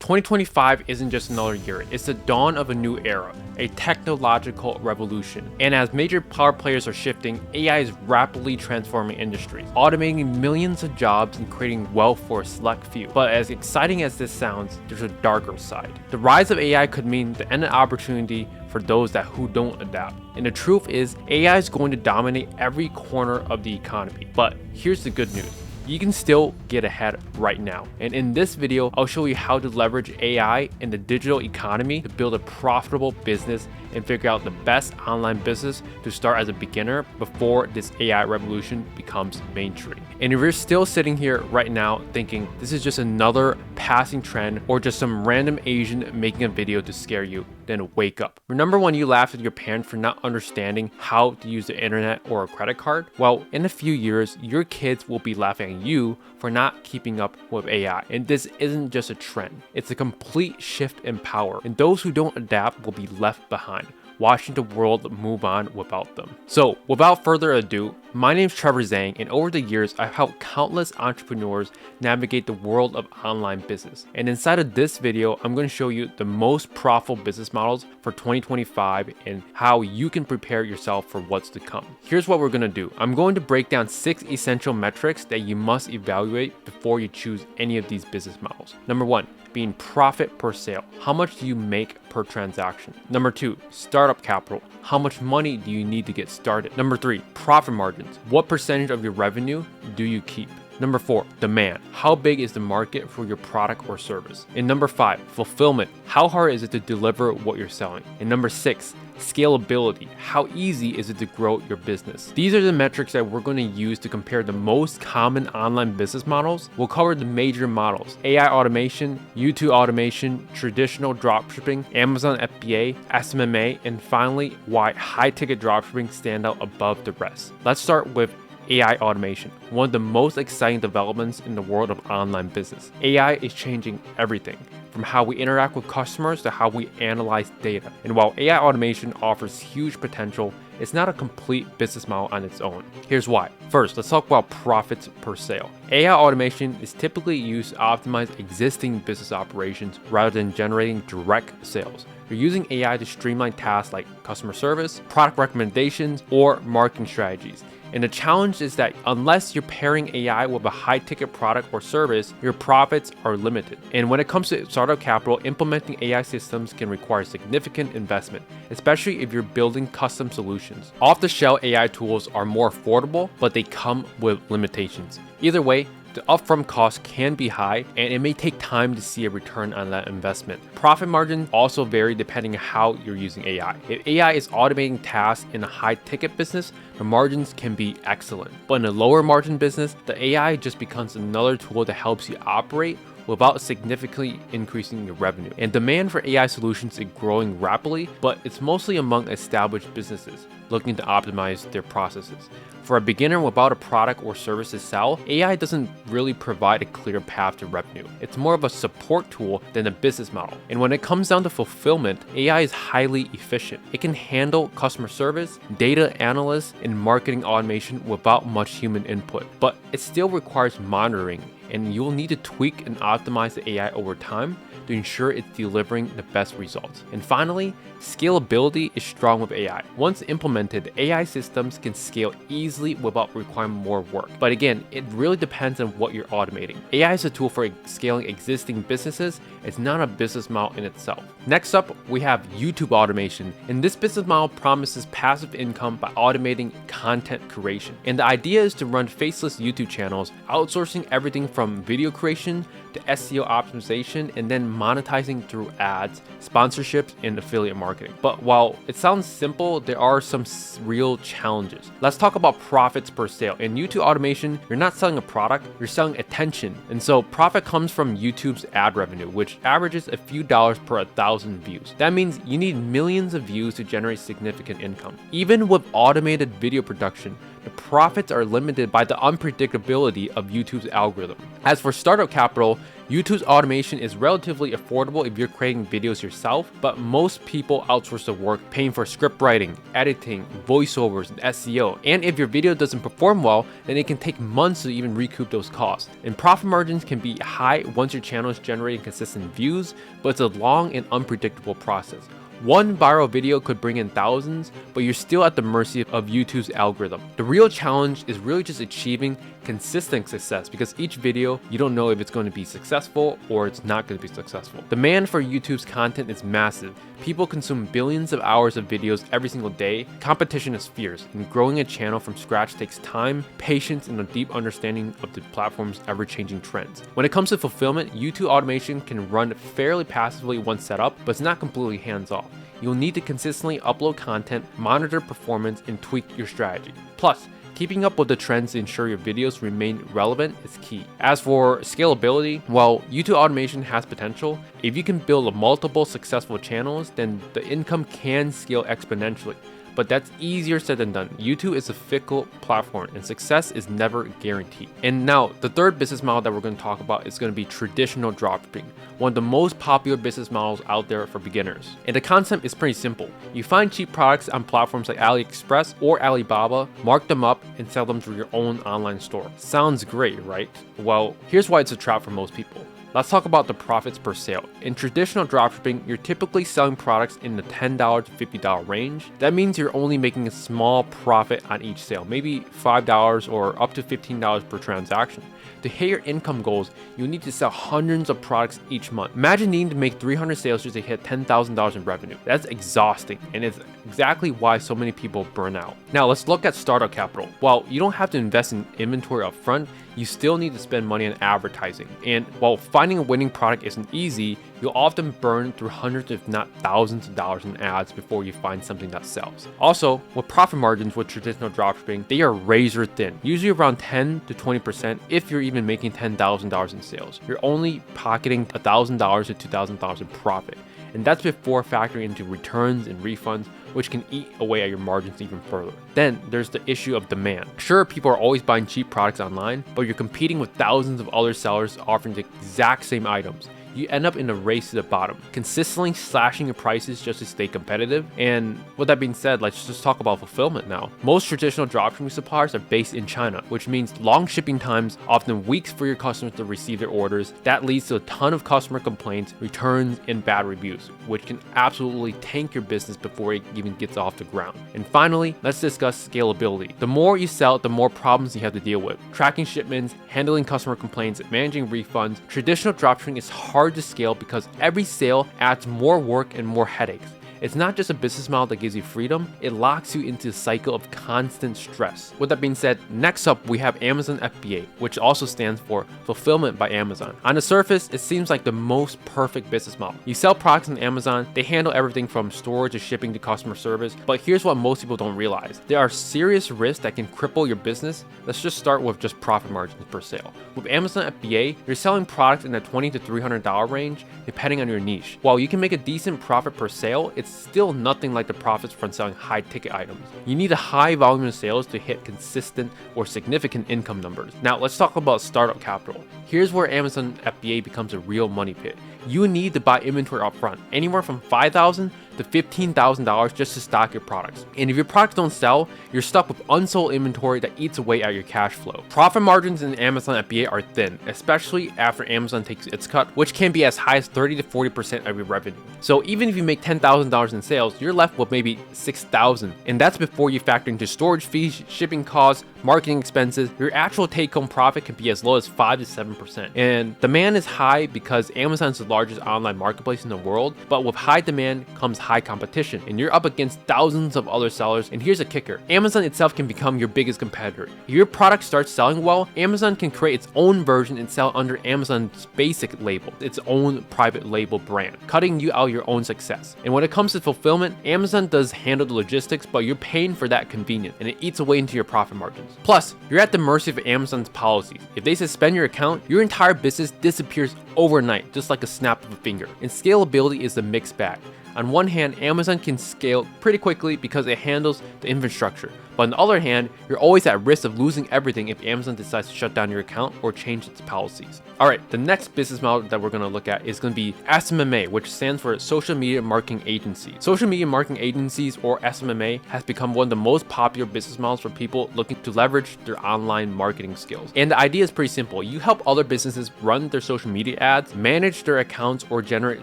2025 isn't just another year, it's the dawn of a new era, a technological revolution. And as major power players are shifting, AI is rapidly transforming industries, automating millions of jobs and creating wealth for a select few. But as exciting as this sounds, there's a darker side. The rise of AI could mean the end of opportunity for those who don't adapt. And the truth is, AI is going to dominate every corner of the economy. But here's the good news. You can still get ahead right now. And in this video, I'll show you how to leverage AI in the digital economy to build a profitable business and figure out the best online business to start as a beginner before this AI revolution becomes mainstream. And if you're still sitting here right now thinking this is just another passing trend or just some random Asian making a video to scare you, then wake up. Remember when you laughed at your parents for not understanding how to use the internet or a credit card? Well, in a few years, your kids will be laughing at you for not keeping up with AI. And this isn't just a trend, it's a complete shift in power. And those who don't adapt will be left behind, watching the world move on without them. So without further ado, my name is Trevor Zheng, and over the years, I've helped countless entrepreneurs navigate the world of online business. And inside of this video, I'm going to show you the most profitable business models for 2025 and how you can prepare yourself for what's to come. Here's what we're going to do. I'm going to break down 6 essential metrics that you must evaluate before you choose any of these business models. Number 1, being profit per sale. How much do you make per transaction? Number 2, startup capital. How much money do you need to get started? Number 3, profit margins. What percentage of your revenue do you keep? Number 4, demand. How big is the market for your product or service? And number 5, fulfillment. How hard is it to deliver what you're selling? And number 6, scalability. How easy is it to grow your business? These are the metrics that we're going to use to compare the most common online business models. We'll cover the major models: AI automation, YouTube automation, traditional dropshipping, Amazon FBA, SMMA, and finally, why high-ticket dropshipping stand out above the rest. Let's start with AI automation, one of the most exciting developments in the world of online business. AI is changing everything, from how we interact with customers to how we analyze data. And while AI automation offers huge potential, it's not a complete business model on its own. Here's why. First, let's talk about profits per sale. AI automation is typically used to optimize existing business operations rather than generating direct sales. You're using AI to streamline tasks like customer service, product recommendations, or marketing strategies. And the challenge is that unless you're pairing AI with a high-ticket product or service, your profits are limited. And when it comes to startup capital, implementing AI systems can require significant investment, especially if you're building custom solutions. Off-the-shelf AI tools are more affordable, but they come with limitations. Either way, the upfront cost can be high, and it may take time to see a return on that investment. Profit margins also vary depending on how you're using AI. If AI is automating tasks in a high-ticket business, the margins can be excellent. But in a lower margin business, the AI just becomes another tool that helps you operate without significantly increasing your revenue. And demand for AI solutions is growing rapidly, but it's mostly among established businesses looking to optimize their processes. For a beginner without a product or service to sell, AI doesn't really provide a clear path to revenue. It's more of a support tool than a business model. And when it comes down to fulfillment, AI is highly efficient. It can handle customer service, data analysis, and marketing automation without much human input. But it still requires monitoring, and you'll need to tweak and optimize the AI over time to ensure it's delivering the best results. And finally, scalability is strong with AI. Once implemented, AI systems can scale easily without requiring more work. But again, it really depends on what you're automating. AI is a tool for scaling existing businesses. It's not a business model in itself. Next up, we have YouTube automation. And this business model promises passive income by automating content creation. And the idea is to run faceless YouTube channels, outsourcing everything from video creation to SEO optimization, and then monetizing through ads, sponsorships, and affiliate marketing. But while it sounds simple, there are some real challenges. Let's talk about profits per sale. In YouTube automation, you're not selling a product, you're selling attention. And so profit comes from YouTube's ad revenue, which averages a few dollars per 1,000 views. That means you need millions of views to generate significant income. Even with automated video production, the profits are limited by the unpredictability of YouTube's algorithm. As for startup capital, YouTube's automation is relatively affordable if you're creating videos yourself, but most people outsource the work, paying for script writing, editing, voiceovers, and SEO. And if your video doesn't perform well, then it can take months to even recoup those costs. And profit margins can be high once your channel is generating consistent views, but it's a long and unpredictable process. One viral video could bring in thousands, but you're still at the mercy of YouTube's algorithm. The real challenge is really just achieving consistent success, because each video, you don't know if it's going to be successful or it's not going to be successful. Demand for YouTube's content is massive. People consume billions of hours of videos every single day. Competition is fierce, and growing a channel from scratch takes time, patience, and a deep understanding of the platform's ever-changing trends. When it comes to fulfillment, YouTube automation can run fairly passively once set up, but it's not completely hands-off. You'll need to consistently upload content, monitor performance, and tweak your strategy. Plus, keeping up with the trends to ensure your videos remain relevant is key. As for scalability, while YouTube automation has potential, if you can build multiple successful channels, then the income can scale exponentially. But that's easier said than done. YouTube is a fickle platform, and success is never guaranteed. And now, the third business model that we're going to talk about is going to be traditional dropshipping, one of the most popular business models out there for beginners. And the concept is pretty simple. You find cheap products on platforms like AliExpress or Alibaba, mark them up, and sell them through your own online store. Sounds great, right? Well, here's why it's a trap for most people. Let's talk about the profits per sale. In traditional dropshipping, you're typically selling products in the $10 to $50 range. That means you're only making a small profit on each sale, maybe $5 or up to $15 per transaction. To hit your income goals, you need to sell hundreds of products each month. Imagine needing to make 300 sales just to hit $10,000 in revenue. That's exhausting, and it's exactly why so many people burn out. Now let's look at startup capital. While you don't have to invest in inventory up front, you still need to spend money on advertising. And while finding a winning product isn't easy, you'll often burn through hundreds if not thousands of dollars in ads before you find something that sells. Also, with profit margins with traditional dropshipping, they are razor thin, usually around 10 to 20% if you're even making $10,000 in sales. You're only pocketing $1,000 to $2,000 in profit. And that's before factoring into returns and refunds, which can eat away at your margins even further. Then there's the issue of demand. Sure, people are always buying cheap products online, but you're competing with thousands of other sellers offering the exact same items. You end up in a race to the bottom, consistently slashing your prices just to stay competitive. And with that being said, let's just talk about fulfillment now. Most traditional dropshipping suppliers are based in China, which means long shipping times, often weeks for your customers to receive their orders. That leads to a ton of customer complaints, returns, and bad reviews, which can absolutely tank your business before it even gets off the ground. And finally, let's discuss scalability. The more you sell, the more problems you have to deal with. Tracking shipments, handling customer complaints, managing refunds. Traditional dropshipping is hard to scale because every sale adds more work and more headaches. It's not just a business model that gives you freedom, it locks you into a cycle of constant stress. With that being said, next up we have Amazon FBA, which also stands for Fulfillment by Amazon. On the surface, it seems like the most perfect business model. You sell products on Amazon, they handle everything from storage to shipping to customer service, but here's what most people don't realize. There are serious risks that can cripple your business. Let's just start with just profit margins per sale. With Amazon FBA, you're selling products in the $20 to $300 range, depending on your niche. While you can make a decent profit per sale, it's still nothing like the profits from selling high ticket items. You need a high volume of sales to hit consistent or significant income numbers. Now let's talk about startup capital. Here's where Amazon FBA becomes a real money pit. You need to buy inventory upfront, anywhere from $5,000 to $15,000 just to stock your products. And if your products don't sell, you're stuck with unsold inventory that eats away at your cash flow. Profit margins in Amazon FBA are thin, especially after Amazon takes its cut, which can be as high as 30 to 40% of your revenue. So even if you make $10,000 in sales, you're left with maybe $6,000. And that's before you factor into storage fees, shipping costs, marketing expenses. Your actual take-home profit can be as low as 5 to 7%. And demand is high because Amazon is the largest online marketplace in the world, but with high demand comes high competition, and you're up against thousands of other sellers. And here's a kicker. Amazon itself can become your biggest competitor. If your product starts selling well, Amazon can create its own version and sell under Amazon's basic label, its own private label brand, cutting you out your own success. And when it comes to fulfillment, Amazon does handle the logistics, but you're paying for that convenience, and it eats away into your profit margins. Plus, you're at the mercy of Amazon's policies. If they suspend your account, your entire business disappears overnight, just like a snap of a finger. And scalability is a mixed bag. On one hand, Amazon can scale pretty quickly because it handles the infrastructure, But on the other hand, you're always at risk of losing everything if Amazon decides to shut down your account or change its policies. Alright, the next business model that we're going to look at is going to be SMMA, which stands for Social Media Marketing Agency. Social Media Marketing Agencies, or SMMA, has become one of the most popular business models for people looking to leverage their online marketing skills. And the idea is pretty simple. You help other businesses run their social media ads, manage their accounts, or generate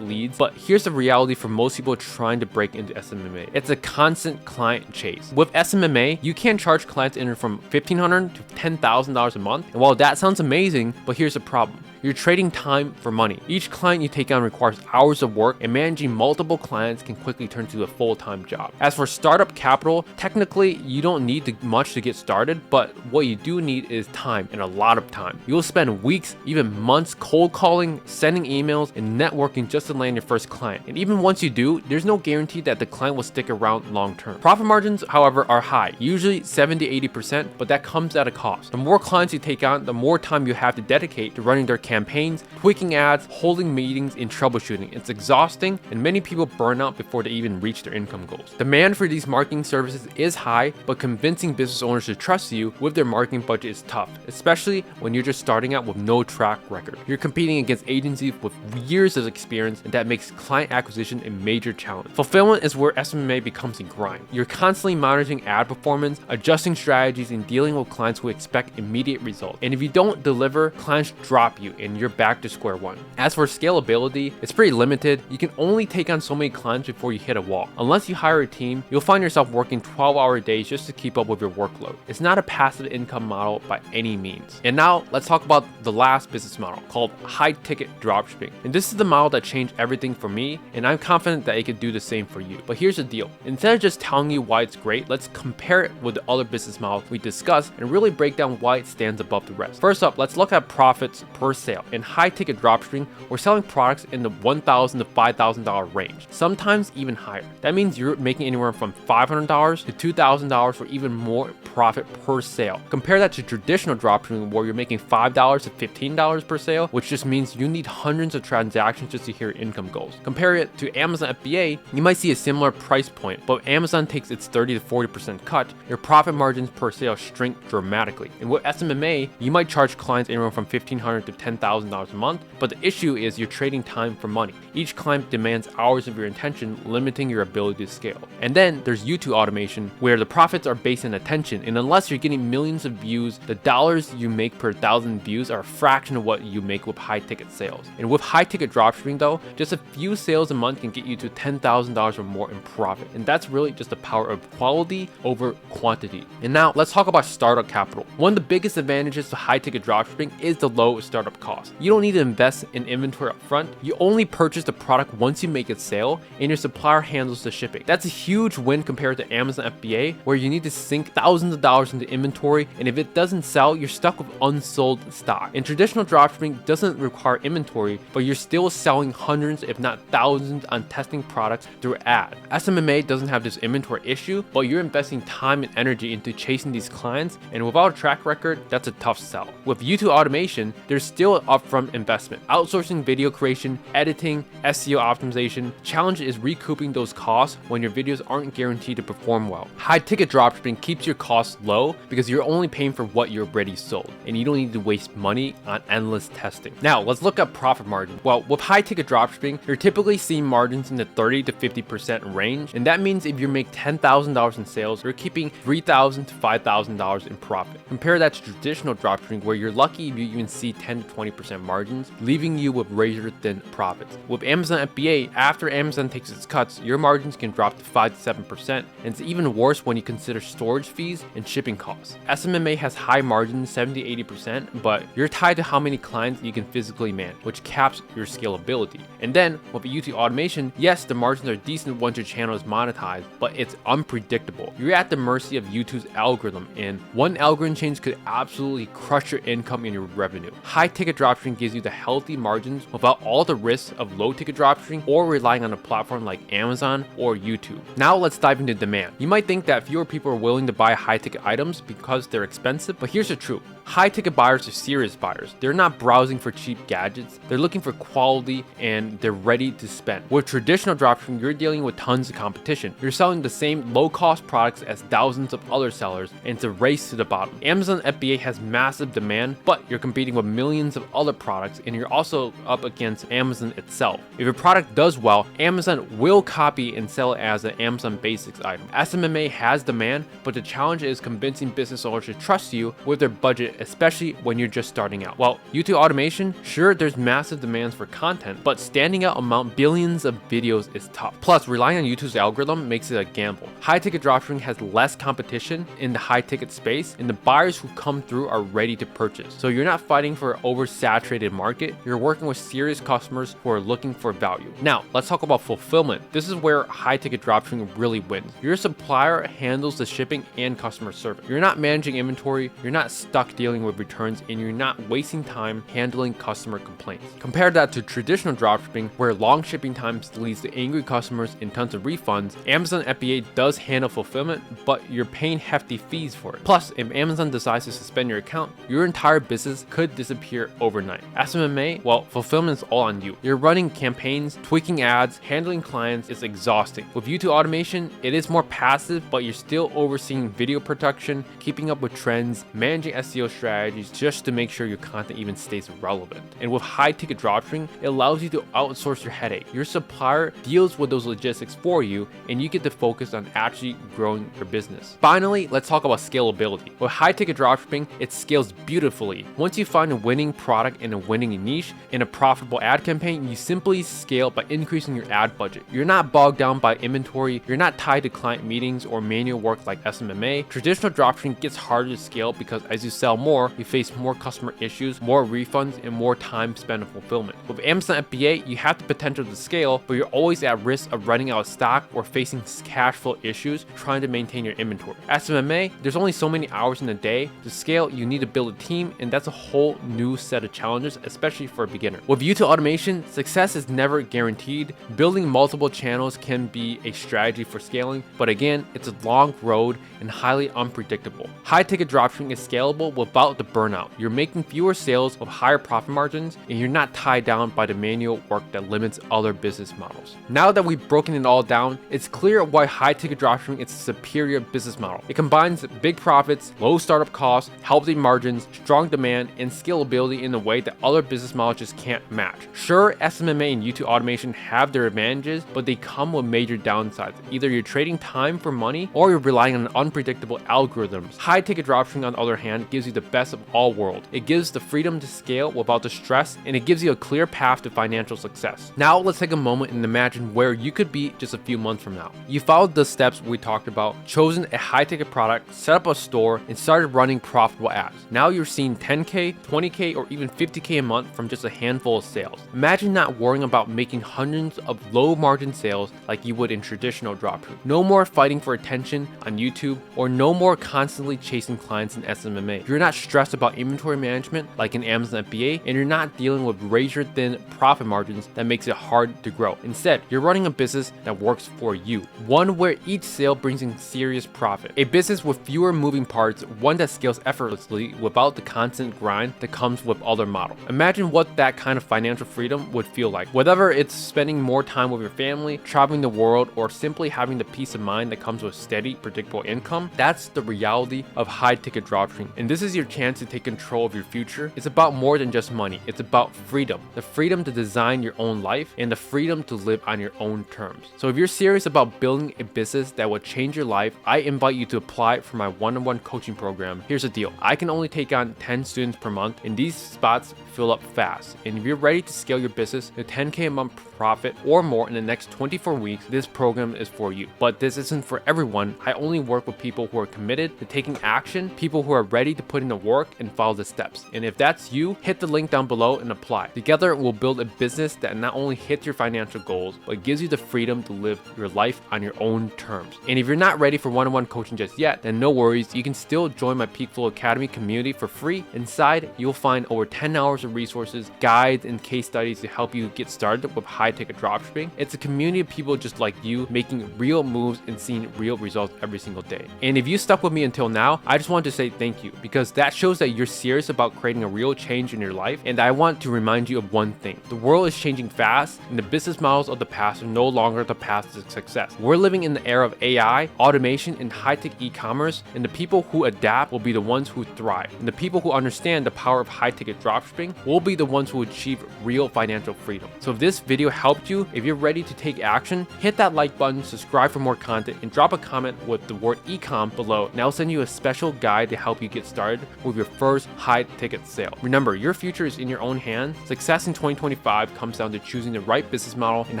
leads. But here's the reality for most people trying to break into SMMA. It's a constant client chase. With SMMA, you can charge clients anywhere from $1,500 to $10,000 a month. And while that sounds amazing, but here's the problem. You're trading time for money. Each client you take on requires hours of work, and managing multiple clients can quickly turn to a full-time job. As for startup capital, technically you don't need much to get started, but what you do need is time, and a lot of time. You'll spend weeks, even months cold calling, sending emails, and networking just to land your first client. And even once you do, there's no guarantee that the client will stick around long term. Profit margins, however, are high, usually 70-80%, but that comes at a cost. The more clients you take on, the more time you have to dedicate to running their campaigns, tweaking ads, holding meetings, and troubleshooting. It's exhausting, and many people burn out before they even reach their income goals. Demand for these marketing services is high, but convincing business owners to trust you with their marketing budget is tough, especially when you're just starting out with no track record. You're competing against agencies with years of experience, and that makes client acquisition a major challenge. Fulfillment is where SMMA becomes a grind. You're constantly monitoring ad performance, adjusting strategies, and dealing with clients who expect immediate results. And if you don't deliver, clients drop you and you're back to square one. As for scalability, it's pretty limited. You can only take on so many clients before you hit a wall. Unless you hire a team, you'll find yourself working 12-hour days just to keep up with your workload. It's not a passive income model by any means. And now let's talk about the last business model, called high-ticket dropshipping. And this is the model that changed everything for me, and I'm confident that it could do the same for you. But here's the deal. Instead of just telling you why it's great, let's compare it with the other business models we discussed and really break down why it stands above the rest. First up, let's look at profits per sale. In high-ticket dropshipping, we're selling products in the $1,000 to $5,000 range, sometimes even higher. That means you're making anywhere from $500 to $2,000 or even more profit per sale. Compare that to traditional dropshipping, where you're making $5 to $15 per sale, which just means you need hundreds of transactions just to hit your income goals. Compare it to Amazon FBA, you might see a similar price point, but Amazon takes its 30 to 40% cut, your profit margins per sale shrink dramatically. And with SMMA, you might charge clients anywhere from $1,500 to $10,000 a month, but the issue is you're trading time for money. Each client demands hours of your attention, limiting your ability to scale. And then there's YouTube automation, where the profits are based on attention, and unless you're getting millions of views, the dollars you make per 1,000 views are a fraction of what you make with high-ticket sales. And with high-ticket dropshipping though, just a few sales a month can get you to $10,000 or more in profit. And that's really just the power of quality over quantity. And now let's talk about startup capital. One of the biggest advantages to high-ticket dropshipping is the low startup cost. You don't need to invest in inventory up front. You only purchase the product once you make a sale, and your supplier handles the shipping. That's a huge win compared to Amazon FBA, where you need to sink thousands of dollars into inventory, and if it doesn't sell, you're stuck with unsold stock. And traditional dropshipping doesn't require inventory, but you're still selling hundreds if not thousands on testing products through ads. SMMA doesn't have this inventory issue, but you're investing time and energy into chasing these clients, and without a track record, that's a tough sell. With YouTube automation, there's still an upfront investment. Outsourcing video creation, editing, SEO optimization, challenge is recouping those costs when your videos aren't guaranteed to perform well. High-ticket dropshipping keeps your costs low because you're only paying for what you already sold, and you don't need to waste money on endless testing. Now, let's look at profit margin. Well, with high-ticket dropshipping, you're typically seeing margins in the 30 to 50% range, and that means if you make $10,000 in sales, you're keeping $3,000 to $5,000 in profit. Compare that to traditional dropshipping, where you're lucky if you even see 10 to 20% margins, leaving you with razor-thin profits. With Amazon FBA, after Amazon takes its cuts, your margins can drop to 5 to 7%, and it's even worse when you consider storage fees and shipping costs. SMMA has high margins, 70 to 80%, but you're tied to how many clients you can physically manage, which caps your scalability. And then with YouTube automation, yes, the margins are decent once your channel is monetized, but it's unpredictable. You're at the mercy of YouTube's algorithm, and one algorithm change could absolutely crush your income and your revenue. High-ticket dropshipping gives you the healthy margins without all the risks of low-ticket dropshipping or relying on a platform like Amazon or YouTube. Now let's dive into demand. You might think that fewer people are willing to buy high-ticket items because they're expensive, but here's the truth. High ticket buyers are serious buyers. They're not browsing for cheap gadgets. They're looking for quality and they're ready to spend. With traditional dropshipping, you're dealing with tons of competition. You're selling the same low cost products as thousands of other sellers, and it's a race to the bottom. Amazon FBA has massive demand, but you're competing with millions of other products, and you're also up against Amazon itself. If your product does well, Amazon will copy and sell it as an Amazon Basics item. SMMA has demand, but the challenge is convincing business owners to trust you with their budget, especially when you're just starting out. Well, YouTube automation, sure, there's massive demands for content, but standing out among billions of videos is tough. Plus, relying on YouTube's algorithm makes it a gamble. High ticket dropshipping has less competition in the high ticket space, and the buyers who come through are ready to purchase. So you're not fighting for an oversaturated market, you're working with serious customers who are looking for value. Now, let's talk about fulfillment. This is where high ticket dropshipping really wins. Your supplier handles the shipping and customer service. You're not managing inventory, you're not stuck dealing with returns, and you're not wasting time handling customer complaints. Compare that to traditional dropshipping, where long shipping times leads to angry customers and tons of refunds. Amazon FBA does handle fulfillment, but you're paying hefty fees for it. Plus, if Amazon decides to suspend your account, your entire business could disappear overnight. SMMA, well, fulfillment is all on you. You're running campaigns, tweaking ads, handling clients is exhausting. With YouTube automation, it is more passive, but you're still overseeing video production, keeping up with trends, managing SEO strategies just to make sure your content even stays relevant. And with high ticket dropshipping, it allows you to outsource your headache. Your supplier deals with those logistics for you, and you get to focus on actually growing your business. Finally, let's talk about scalability. With high ticket dropshipping, it scales beautifully. Once you find a winning product in a winning niche in a profitable ad campaign, you simply scale by increasing your ad budget. You're not bogged down by inventory, you're not tied to client meetings or manual work like SMMA. Traditional dropshipping gets harder to scale because as you sell more, you face more customer issues, more refunds, and more time spent on fulfillment. With Amazon FBA, you have the potential to scale, but you're always at risk of running out of stock or facing cash flow issues trying to maintain your inventory. SMMA, there's only so many hours in a day. To scale, you need to build a team, and that's a whole new set of challenges, especially for a beginner. With YouTube automation, success is never guaranteed. Building multiple channels can be a strategy for scaling, but again, it's a long road and highly unpredictable. High ticket dropshipping is scalable without the burnout. You're making fewer sales with higher profit margins, and you're not tied down by the manual work that limits other business models. Now that we've broken it all down, it's clear why high ticket dropshipping is a superior business model. It combines big profits, low startup costs, healthy margins, strong demand, and scalability in a way that other business models just can't match. Sure, SMMA and YouTube automation have their advantages, but they come with major downsides. Either you're trading time for money or you're relying on unpredictable algorithms. High ticket dropshipping, on the other hand, gives you the best of all worlds. It gives the freedom to scale without the stress, and it gives you a clear path to financial success. Now let's take a moment and imagine where you could be just a few months from now. You followed the steps we talked about, chosen a high ticket product, set up a store, and started running profitable ads. Now you're seeing 10K, 20K, or even 50K a month from just a handful of sales. Imagine not worrying about making hundreds of low margin sales like you would in traditional dropshipping. No more fighting for attention on YouTube, or no more constantly chasing clients in SMMA. You're not stressed about inventory management like in Amazon FBA, and you're not dealing with razor thin profit margins that makes it hard to grow. Instead, you're running a business that works for you, one where each sale brings in serious profit. A business with fewer moving parts, one that scales effortlessly without the constant grind that comes with other models. Imagine what that kind of financial freedom would feel like. Whether it's spending more time with your family, traveling the world, or simply having the peace of mind that comes with steady, predictable income, that's the reality of high ticket dropshipping. And this is your chance to take control of your future. It's about more than just money. It's about freedom. The freedom to design your own life and the freedom to live on your own terms. So if you're serious about building a business that will change your life, I invite you to apply for my one-on-one coaching program. Here's the deal. I can only take on 10 students per month, and these spots fill up fast. And if you're ready to scale your business to 10K a month profit or more in the next 24 weeks, this program is for you. But this isn't for everyone. I only work with people who are committed to taking action, people who are ready to put in the work and follow the steps. And if that's you, hit the link down below and apply. Together, we'll build a business that not only hits your financial goals, but gives you the freedom to live your life on your own terms. And if you're not ready for one-on-one coaching just yet, then no worries. You can still join my Peak Flow Academy community for free. Inside, you'll find over 10 hours of resources, guides, and case studies to help you get started with high-ticket dropshipping. It's a community of people just like you making real moves and seeing real results every single day. And if you stuck with me until now, I just wanted to say thank you, because That shows that you're serious about creating a real change in your life. And I want to remind you of one thing. The world is changing fast, and the business models of the past are no longer the path to success. We're living in the era of AI, automation, and high-tech e-commerce, and the people who adapt will be the ones who thrive. And the people who understand the power of high-ticket dropshipping will be the ones who achieve real financial freedom. So if this video helped you, if you're ready to take action, hit that like button, subscribe for more content, and drop a comment with the word e-com below, and I'll send you a special guide to help you get started with your first high-ticket sale. Remember, your future is in your own hands. Success in 2025 comes down to choosing the right business model, and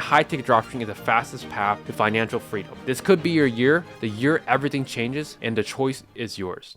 high-ticket dropshipping is the fastest path to financial freedom. This could be your year, the year everything changes, and the choice is yours.